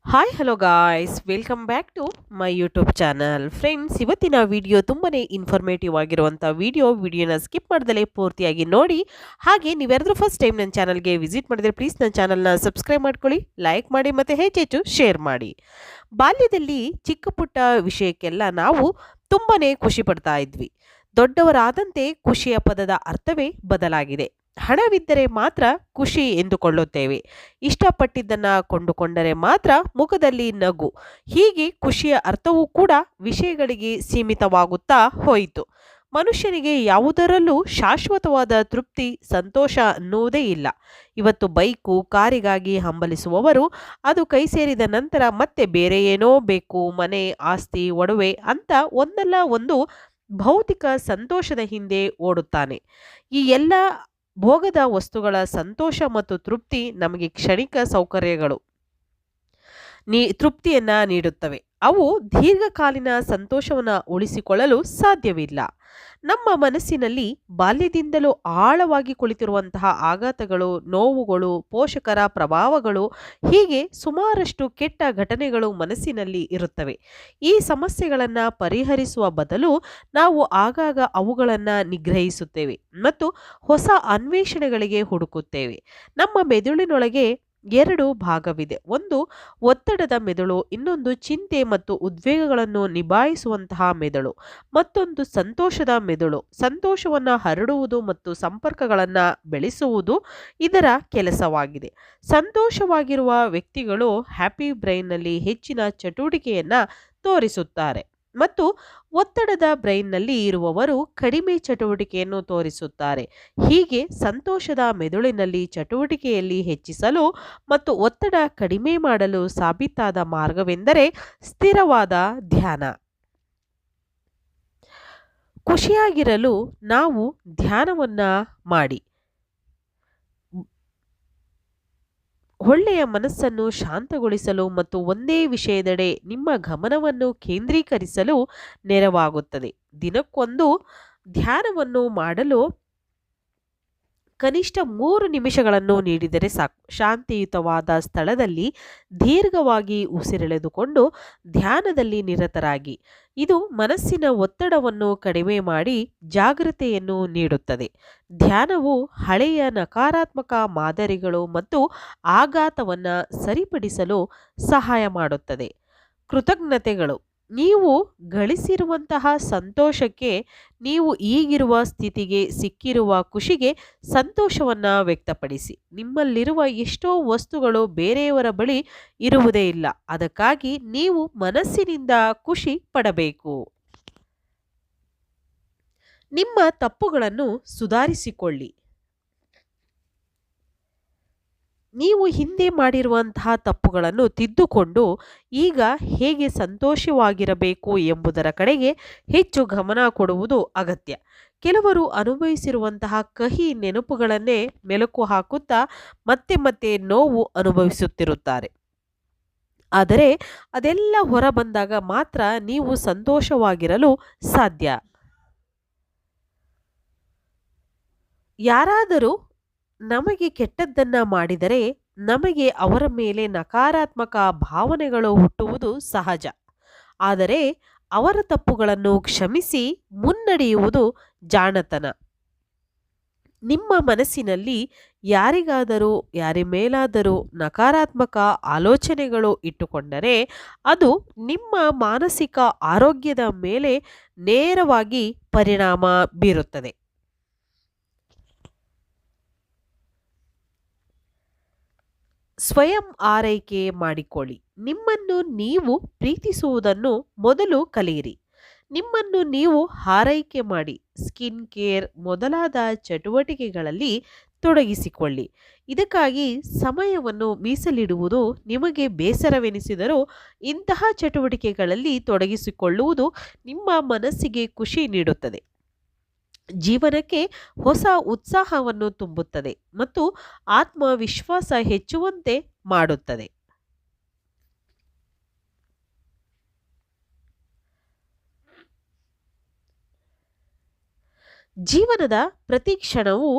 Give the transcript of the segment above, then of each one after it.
Hi hello guys welcome back to my YouTube channel friends. ಇವತ್ತಿನ video ತುಂಬಾನೇ informative ಆಗಿರುವಂಥ ವಿಡಿಯೋನ ಸ್ಕಿಪ್ ಮಾಡ್ದಲೇ ಪೂರ್ತಿಯಾಗಿ ನೋಡಿ. ಹಾಗೆ ನೀವ್ಯಾರಾದ್ರೂ ಫಸ್ಟ್ ಟೈಮ್ ನನ್ನ ಚಾನಲ್ಗೆ ವಿಸಿಟ್ ಮಾಡಿದ್ರೆ ಪ್ಲೀಸ್ ನನ್ನ ಚಾನಲ್ನ ಸಬ್ಸ್ಕ್ರೈಬ್ ಮಾಡ್ಕೊಳ್ಳಿ, ಲೈಕ್ ಮಾಡಿ ಮತ್ತು ಹೆಚ್ಚೆಚ್ಚು ಶೇರ್ ಮಾಡಿ. ಬಾಲ್ಯದಲ್ಲಿ ಚಿಕ್ಕ ಪುಟ್ಟ ವಿಷಯಕ್ಕೆಲ್ಲ ನಾವು ತುಂಬಾನೇ ಖುಷಿ ಪಡ್ತಾ ಇದ್ವಿ. ದೊಡ್ಡವರಾದಂತೆ ಖುಷಿಯ ಪದದ ಅರ್ಥವೇ ಬದಲಾಗಿದೆ. ಹಣವಿದ್ದರೆ ಮಾತ್ರ ಖುಷಿ ಎಂದುಕೊಳ್ಳುತ್ತೇವೆ. ಇಷ್ಟಪಟ್ಟಿದ್ದನ್ನ ಕೊಂಡುಕೊಂಡರೆ ಮಾತ್ರ ಮುಖದಲ್ಲಿ ನಗು. ಹೀಗೆ ಖುಷಿಯ ಅರ್ಥವೂ ಕೂಡ ವಿಷಯಗಳಿಗೆ ಸೀಮಿತವಾಗುತ್ತಾ ಹೋಯಿತು. ಮನುಷ್ಯನಿಗೆ ಯಾವುದರಲ್ಲೂ ಶಾಶ್ವತವಾದ ತೃಪ್ತಿ ಸಂತೋಷ ಅನ್ನುವುದೇ ಇಲ್ಲ. ಇವತ್ತು ಬೈಕು ಕಾರಿಗಾಗಿ ಹಂಬಲಿಸುವವರು ಅದು ಕೈ ಸೇರಿದ ನಂತರ ಮತ್ತೆ ಬೇರೆ ಏನೋ ಬೇಕು, ಮನೆ ಆಸ್ತಿ ಒಡವೆ ಅಂತ ಒಂದಲ್ಲ ಒಂದು ಭೌತಿಕ ಸಂತೋಷದ ಹಿಂದೆ ಓಡುತ್ತಾನೆ. ಈ ಎಲ್ಲ ಭೋಗದ ವಸ್ತುಗಳ ಸಂತೋಷ ಮತ್ತು ತೃಪ್ತಿ ನಮಗೆ ಕ್ಷಣಿಕ ಸೌಕರ್ಯಗಳು ತೃಪ್ತಿಯನ್ನ ನೀಡುತ್ತವೆ. ಅವು ದೀರ್ಘಕಾಲೀನ ಸಂತೋಷವನ್ನ ಉಳಿಸಿಕೊಳ್ಳಲು ಸಾಧ್ಯವಿಲ್ಲ. ನಮ್ಮ ಮನಸ್ಸಿನಲ್ಲಿ ಬಾಲ್ಯದಿಂದಲೂ ಆಳವಾಗಿ ಕುಳಿತಿರುವಂತಹ ಆಘಾತಗಳು, ನೋವುಗಳು, ಪೋಷಕರ ಪ್ರಭಾವಗಳು, ಹೀಗೆ ಸುಮಾರಷ್ಟು ಕೆಟ್ಟ ಘಟನೆಗಳು ಮನಸ್ಸಿನಲ್ಲಿ ಇರುತ್ತವೆ. ಈ ಸಮಸ್ಯೆಗಳನ್ನು ಪರಿಹರಿಸುವ ಬದಲು ನಾವು ಆಗಾಗ ಅವುಗಳನ್ನು ನಿಗ್ರಹಿಸುತ್ತೇವೆ ಮತ್ತು ಹೊಸ ಅನ್ವೇಷಣೆಗಳಿಗೆ ಹುಡುಕುತ್ತೇವೆ. ನಮ್ಮ ಮೆದುಳಿನೊಳಗೆ ಎರಡು ಭಾಗವಿದೆ. ಒಂದು ಒತ್ತಡದ ಮೆದುಳು, ಇನ್ನೊಂದು ಚಿಂತೆ ಮತ್ತು ಉದ್ವೇಗಗಳನ್ನು ನಿಭಾಯಿಸುವಂತಹ ಮೆದುಳು. ಮತ್ತೊಂದು ಸಂತೋಷದ ಮೆದುಳು, ಸಂತೋಷವನ್ನು ಹರಡುವುದು ಮತ್ತು ಸಂಪರ್ಕಗಳನ್ನು ಬೆಳೆಸುವುದು ಇದರ ಕೆಲಸವಾಗಿದೆ. ಸಂತೋಷವಾಗಿರುವ ವ್ಯಕ್ತಿಗಳು ಹ್ಯಾಪಿ ಬ್ರೈನ್ನಲ್ಲಿ ಹೆಚ್ಚಿನ ಚಟುವಟಿಕೆಯನ್ನು ತೋರಿಸುತ್ತಾರೆ ಮತ್ತು ಒತ್ತಡದ ಬ್ರೈನ್ನಲ್ಲಿ ಇರುವವರು ಕಡಿಮೆ ಚಟುವಟಿಕೆಯನ್ನು ತೋರಿಸುತ್ತಾರೆ. ಹೀಗೆ ಸಂತೋಷದ ಮೆದುಳಿನಲ್ಲಿ ಚಟುವಟಿಕೆಯಲ್ಲಿ ಹೆಚ್ಚಿಸಲು ಮತ್ತು ಒತ್ತಡ ಕಡಿಮೆ ಮಾಡಲು ಸಾಬೀತಾದ ಮಾರ್ಗವೆಂದರೆ ಸ್ಥಿರವಾದ ಧ್ಯಾನ. ಖುಷಿಯಾಗಿರಲು ನಾವು ಧ್ಯಾನವನ್ನ ಮಾಡಿ ಒಳ್ಳೆಯ ಮನಸ್ಸನ್ನು ಶಾಂತಗೊಳಿಸಲು ಮತ್ತು ಒಂದೇ ವಿಷಯದೆಡೆ ನಿಮ್ಮ ಗಮನವನ್ನು ಕೇಂದ್ರೀಕರಿಸಲು ನೆರವಾಗುತ್ತದೆ. ದಿನಕ್ಕೊಂದು ಧ್ಯಾನವನ್ನು ಮಾಡಲು ಕನಿಷ್ಠ 3 ನಿಮಿಷಗಳನ್ನು ನೀಡಿದರೆ ಸಾಕು. ಶಾಂತಿಯುತವಾದ ಸ್ಥಳದಲ್ಲಿ ದೀರ್ಘವಾಗಿ ಉಸಿರೆಳೆದುಕೊಂಡು ಧ್ಯಾನದಲ್ಲಿ ನಿರತರಾಗಿ. ಇದು ಮನಸ್ಸಿನ ಒತ್ತಡವನ್ನು ಕಡಿಮೆ ಮಾಡಿ ಜಾಗೃತೆಯನ್ನು ನೀಡುತ್ತದೆ. ಧ್ಯಾನವು ಹಳೆಯ ನಕಾರಾತ್ಮಕ ಮಾದರಿಗಳು ಮತ್ತು ಆಘಾತವನ್ನು ಸರಿಪಡಿಸಲು ಸಹಾಯ ಮಾಡುತ್ತದೆ. ಕೃತಜ್ಞತೆಗಳು. ನೀವು ಗಳಿಸಿರುವಂತಹ ಸಂತೋಷಕ್ಕೆ, ನೀವು ಈಗಿರುವ ಸ್ಥಿತಿಗೆ, ಸಿಕ್ಕಿರುವ ಖುಷಿಗೆ ಸಂತೋಷವನ್ನ ವ್ಯಕ್ತಪಡಿಸಿ. ನಿಮ್ಮಲ್ಲಿರುವ ಎಷ್ಟೋ ವಸ್ತುಗಳು ಬೇರೆಯವರ ಬಳಿ ಇರುವುದೇ ಇಲ್ಲ. ಅದಕ್ಕಾಗಿ ನೀವು ಮನಸ್ಸಿನಿಂದ ಖುಷಿ ಪಡಬೇಕು. ನಿಮ್ಮ ತಪ್ಪುಗಳನ್ನು ಸುಧಾರಿಸಿಕೊಳ್ಳಿ. ನೀವು ಹಿಂದೆ ಮಾಡಿರುವಂತಹ ತಪ್ಪುಗಳನ್ನು ತಿದ್ದುಕೊಂಡು ಈಗ ಹೇಗೆ ಸಂತೋಷವಾಗಿರಬೇಕು ಎಂಬುದರ ಕಡೆಗೆ ಹೆಚ್ಚು ಗಮನ ಕೊಡುವುದು ಅಗತ್ಯ. ಕೆಲವರು ಅನುಭವಿಸಿರುವಂತಹ ಕಹಿ ನೆನಪುಗಳನ್ನೇ ಮೆಲುಕು ಹಾಕುತ್ತಾ ಮತ್ತೆ ಮತ್ತೆ ನೋವು ಅನುಭವಿಸುತ್ತಿರುತ್ತಾರೆ. ಆದರೆ ಅದೆಲ್ಲ ಹೊರ ಬಂದಾಗ ಮಾತ್ರ ನೀವು ಸಂತೋಷವಾಗಿರಲು ಸಾಧ್ಯ. ಯಾರಾದರೂ ನಮಗೆ ಕೆಟ್ಟದ್ದನ್ನ ಮಾಡಿದರೆ ನಮಗೆ ಅವರ ಮೇಲೆ ನಕಾರಾತ್ಮಕ ಭಾವನೆಗಳು ಹುಟ್ಟುವುದು ಸಹಜ. ಆದರೆ ಅವರ ತಪ್ಪುಗಳನ್ನು ಕ್ಷಮಿಸಿ ಮುನ್ನಡೆಯುವುದು ಜಾಣತನ. ನಿಮ್ಮ ಮನಸ್ಸಿನಲ್ಲಿ ಯಾರ ಮೇಲಾದರೂ ನಕಾರಾತ್ಮಕ ಆಲೋಚನೆಗಳು ಇಟ್ಟುಕೊಂಡರೆ ಅದು ನಿಮ್ಮ ಮಾನಸಿಕ ಆರೋಗ್ಯದ ಮೇಲೆ ನೇರವಾಗಿ ಪರಿಣಾಮ ಬೀರುತ್ತದೆ. ಸ್ವಯಂ ಆರೈಕೆ ಮಾಡಿಕೊಳ್ಳಿ. ನಿಮ್ಮನ್ನು ನೀವು ಪ್ರೀತಿಸುವುದನ್ನು ಮೊದಲು ಕಲಿಯಿರಿ. ನಿಮ್ಮನ್ನು ನೀವು ಆರೈಕೆ ಮಾಡಿ. ಸ್ಕಿನ್ ಕೇರ್ ಮೊದಲಾದ ಚಟುವಟಿಕೆಗಳಲ್ಲಿ ತೊಡಗಿಸಿಕೊಳ್ಳಿ. ಇದಕ್ಕಾಗಿ ಸಮಯವನ್ನು ಮೀಸಲಿಡುವುದು ನಿಮಗೆ ಬೇಸರವೆನಿಸಿದರೂ ಇಂತಹ ಚಟುವಟಿಕೆಗಳಲ್ಲಿ ತೊಡಗಿಸಿಕೊಳ್ಳುವುದು ನಿಮ್ಮ ಮನಸ್ಸಿಗೆ ಖುಷಿ ನೀಡುತ್ತದೆ, ಜೀವನಕ್ಕೆ ಹೊಸ ಉತ್ಸಾಹವನ್ನು ತುಂಬುತ್ತದೆ ಮತ್ತು ಆತ್ಮವಿಶ್ವಾಸ ಹೆಚ್ಚುವಂತೆ ಮಾಡುತ್ತದೆ. ಜೀವನದ ಪ್ರತಿ ಕ್ಷಣವೂ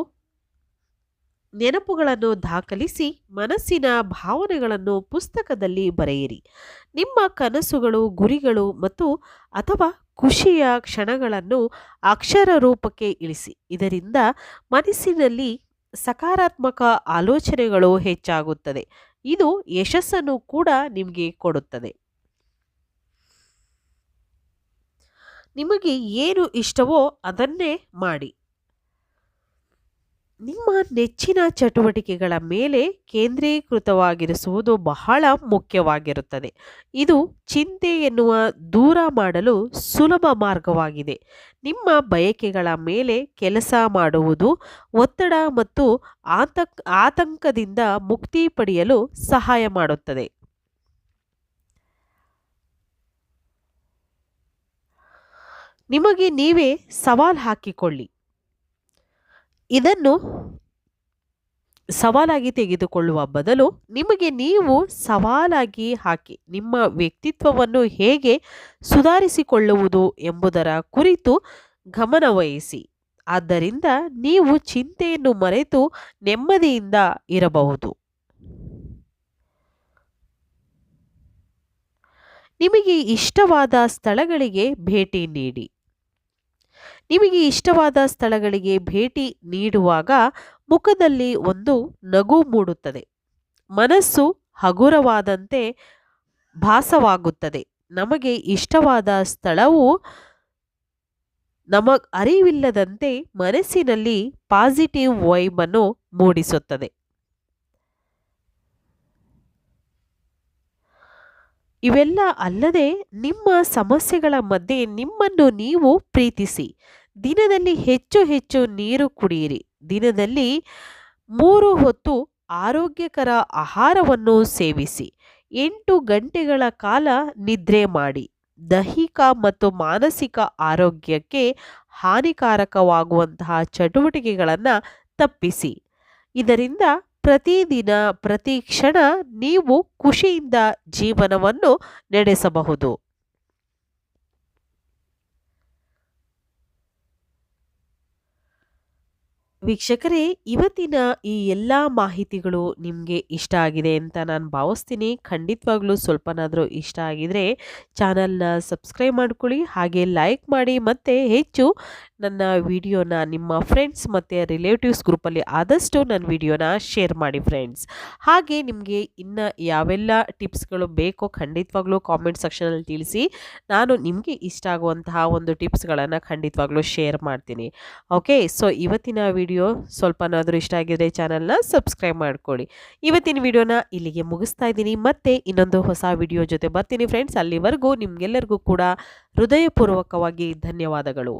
ನೆನಪುಗಳನ್ನು ದಾಖಲಿಸಿ ಮನಸ್ಸಿನ ಭಾವನೆಗಳನ್ನು ಪುಸ್ತಕದಲ್ಲಿ ಬರೆಯಿರಿ. ನಿಮ್ಮ ಕನಸುಗಳು, ಗುರಿಗಳು ಮತ್ತು ಅಥವಾ ಖುಷಿಯ ಕ್ಷಣಗಳನ್ನು ಅಕ್ಷರ ರೂಪಕ್ಕೆ ಇಳಿಸಿ. ಇದರಿಂದ ಮನಸ್ಸಿನಲ್ಲಿ ಸಕಾರಾತ್ಮಕ ಆಲೋಚನೆಗಳು ಹೆಚ್ಚಾಗುತ್ತದೆ. ಇದು ಯಶಸ್ಸನ್ನು ಕೂಡ ನಿಮಗೆ ಕೊಡುತ್ತದೆ. ನಿಮಗೆ ಏನು ಇಷ್ಟವೋ ಅದನ್ನೇ ಮಾಡಿ. ನಿಮ್ಮ ನೆಚ್ಚಿನ ಚಟುವಟಿಕೆಗಳ ಮೇಲೆ ಕೇಂದ್ರೀಕೃತವಾಗಿರಿಸುವುದು ಬಹಳ ಮುಖ್ಯವಾಗಿರುತ್ತದೆ. ಇದು ಚಿಂತೆ ಎನ್ನುವ ದೂರ ಮಾಡಲು ಸುಲಭ ಮಾರ್ಗವಾಗಿದೆ. ನಿಮ್ಮ ಬಯಕೆಗಳ ಮೇಲೆ ಕೆಲಸ ಮಾಡುವುದು ಒತ್ತಡ ಮತ್ತು ಆತಂಕದಿಂದ ಮುಕ್ತಿ ಪಡೆಯಲು ಸಹಾಯ ಮಾಡುತ್ತದೆ. ನಿಮಗೆ ನೀವೇ ಸವಾಲು ಹಾಕಿಕೊಳ್ಳಿ. ಇದನ್ನು ಸವಾಲಾಗಿ ತೆಗೆದುಕೊಳ್ಳುವ ಬದಲು ನಿಮಗೆ ನೀವು ಸವಾಲಾಗಿ ಹಾಕಿ ನಿಮ್ಮ ವ್ಯಕ್ತಿತ್ವವನ್ನು ಹೇಗೆ ಸುಧಾರಿಸಿಕೊಳ್ಳುವುದು ಎಂಬುದರ ಕುರಿತು ಗಮನವಹಿಸಿ. ಆದ್ದರಿಂದ ನೀವು ಚಿಂತೆಯನ್ನು ಮರೆತು ನೆಮ್ಮದಿಯಿಂದ ಇರಬಹುದು. ನಿಮಗೆ ಇಷ್ಟವಾದ ಸ್ಥಳಗಳಿಗೆ ಭೇಟಿ ನೀಡಿ. ನಿಮಗೆ ಇಷ್ಟವಾದ ಸ್ಥಳಗಳಿಗೆ ಭೇಟಿ ನೀಡುವಾಗ ಮುಖದಲ್ಲಿ ಒಂದು ನಗು ಮೂಡುತ್ತದೆ. ಮನಸ್ಸು ಹಗುರವಾದಂತೆ ಭಾಸವಾಗುತ್ತದೆ. ನಮಗೆ ಇಷ್ಟವಾದ ಸ್ಥಳವು ಅರಿವಿಲ್ಲದಂತೆ ಮನಸ್ಸಿನಲ್ಲಿ ಪಾಸಿಟಿವ್ ವೈಬ್ ಅನ್ನು ಮೂಡಿಸುತ್ತದೆ. ಇವೆಲ್ಲ ಅಲ್ಲದೆ ನಿಮ್ಮ ಸಮಸ್ಯೆಗಳ ಮಧ್ಯೆ ನಿಮ್ಮನ್ನು ನೀವು ಪ್ರೀತಿಸಿ. ದಿನದಲ್ಲಿ ಹೆಚ್ಚು ಹೆಚ್ಚು ನೀರು ಕುಡಿಯಿರಿ. ದಿನದಲ್ಲಿ 3 ಹೊತ್ತು ಆರೋಗ್ಯಕರ ಆಹಾರವನ್ನು ಸೇವಿಸಿ. 8 ಗಂಟೆಗಳ ಕಾಲ ನಿದ್ರೆ ಮಾಡಿ. ದೈಹಿಕ ಮತ್ತು ಮಾನಸಿಕ ಆರೋಗ್ಯಕ್ಕೆ ಹಾನಿಕಾರಕವಾಗುವಂತಹ ಚಟುವಟಿಕೆಗಳನ್ನು ತಪ್ಪಿಸಿ. ಇದರಿಂದ ಪ್ರತಿದಿನ ಪ್ರತಿ ಕ್ಷಣ ನೀವು ಖುಷಿಯಿಂದ ಜೀವನವನ್ನು ನಡೆಸಬಹುದು. ವೀಕ್ಷಕರೇ, ಇವತ್ತಿನ ಈ ಎಲ್ಲ ಮಾಹಿತಿಗಳು ನಿಮಗೆ ಇಷ್ಟ ಆಗಿದೆ ಅಂತ ನಾನು ಭಾವಿಸ್ತೀನಿ. ಖಂಡಿತವಾಗ್ಲೂ ಸ್ವಲ್ಪನಾದರೂ ಇಷ್ಟ ಆಗಿದ್ರೆ ಚಾನಲ್ನ ಸಬ್ಸ್ಕ್ರೈಬ್ ಮಾಡ್ಕೊಳ್ಳಿ, ಹಾಗೆ ಲೈಕ್ ಮಾಡಿ, ಮತ್ತು ಹೆಚ್ಚು ನನ್ನ ವಿಡಿಯೋನ ನಿಮ್ಮ ಫ್ರೆಂಡ್ಸ್ ಮತ್ತು ರಿಲೇಟಿವ್ಸ್ ಗ್ರೂಪಲ್ಲಿ ಆದಷ್ಟು ನನ್ನ ವಿಡಿಯೋನ ಶೇರ್ ಮಾಡಿ ಫ್ರೆಂಡ್ಸ್. ಹಾಗೆ ನಿಮಗೆ ಇನ್ನು ಯಾವೆಲ್ಲ ಟಿಪ್ಸ್ಗಳು ಬೇಕೋ ಖಂಡಿತವಾಗ್ಲೂ ಕಾಮೆಂಟ್ ಸೆಕ್ಷನಲ್ಲಿ ತಿಳಿಸಿ. ನಾನು ನಿಮಗೆ ಇಷ್ಟ ಆಗುವಂತಹ ಒಂದು ಟಿಪ್ಸ್ಗಳನ್ನು ಖಂಡಿತವಾಗ್ಲೂ ಶೇರ್ ಮಾಡ್ತೀನಿ. ಓಕೆ, ಸೊ ಇವತ್ತಿನ ವಿಡಿಯೋ ಸ್ವಲ್ಪನಾದರೂ ಇಷ್ಟ ಆಗಿದ್ರೆ ಚಾನಲ್ನ ಸಬ್ಸ್ಕ್ರೈಬ್ ಮಾಡ್ಕೊಳ್ಳಿ. ಇವತ್ತಿನ ವಿಡಿಯೋನ ಇಲ್ಲಿಗೆ ಮುಗಿಸ್ತಾ ಇದ್ದೀನಿ. ಮತ್ತೆ ಇನ್ನೊಂದು ಹೊಸ ವಿಡಿಯೋ ಜೊತೆ ಬರ್ತೀನಿ ಫ್ರೆಂಡ್ಸ್. ಅಲ್ಲಿವರೆಗೂ ನಿಮ್ಗೆಲ್ಲರಿಗೂ ಕೂಡ ಹೃದಯಪೂರ್ವಕವಾಗಿ ಧನ್ಯವಾದಗಳು.